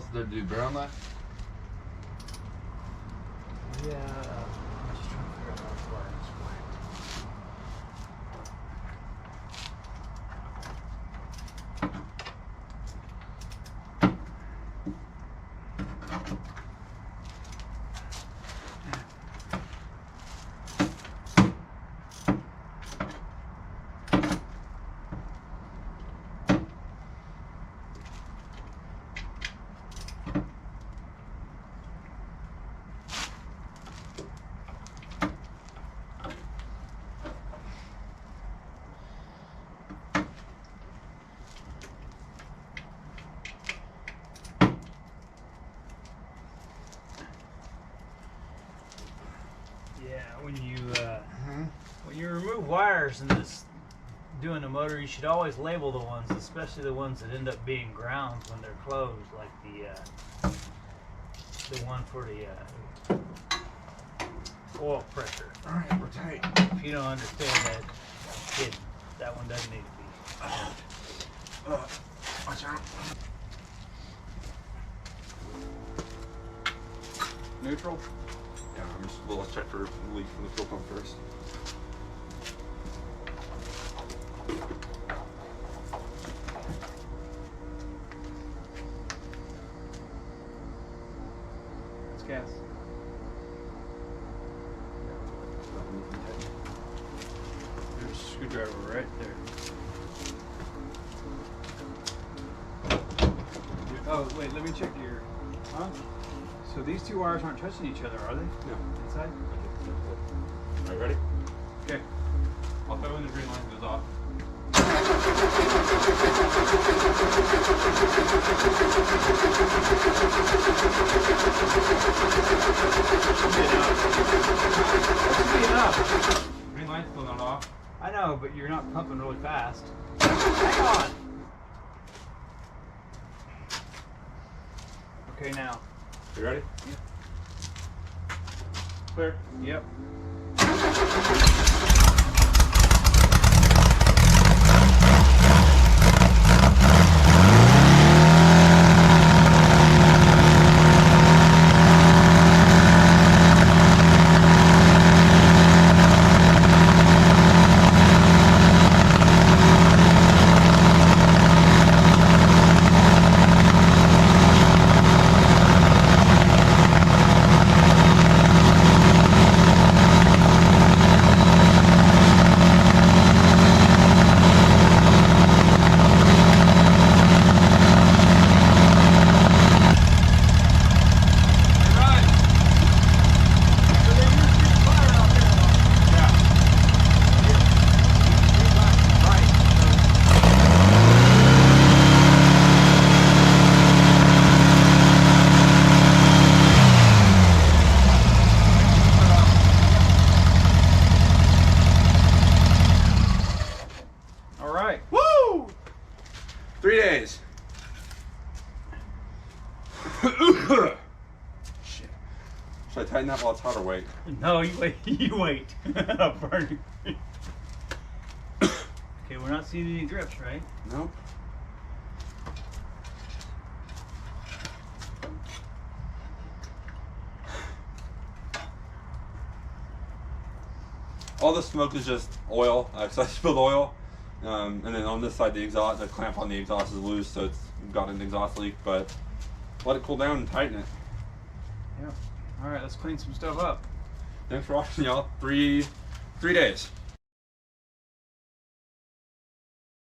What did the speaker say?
else there to do bear on that? Yeah, I'm just trying to figure out how to apply this way. Yeah, when you remove wires in this doing a motor, you should always label the ones, especially the ones that end up being grounds when they're closed, like the one for the oil pressure. All right, we're tight. If you don't understand that, kid, that one doesn't need to be. Watch out. Neutral? Yeah, let's check for leak from the fuel pump first. It's gas. There's a screwdriver right there. Oh, wait, let me check your... Huh? So these two wires aren't touching each other, are they? No. Inside? All right, ready? Okay. I'll throw when the green line goes off. Green line's still not off. I know, but you're not pumping really fast. Hang on! Okay, now. You ready? Clear? Yep. All right. Woo! 3 days. Shit. Should I tighten that while it's hot or wait? No, you wait. You wait. I'll burn you. Okay, we're not seeing any drips, right? Nope. All the smoke is just oil, so I spilled oil. And then on this side, the clamp on the exhaust is loose, so it's got an exhaust leak, but let it cool down and tighten it. Yep. All right, let's clean some stuff up. Thanks for watching, y'all. 3 days.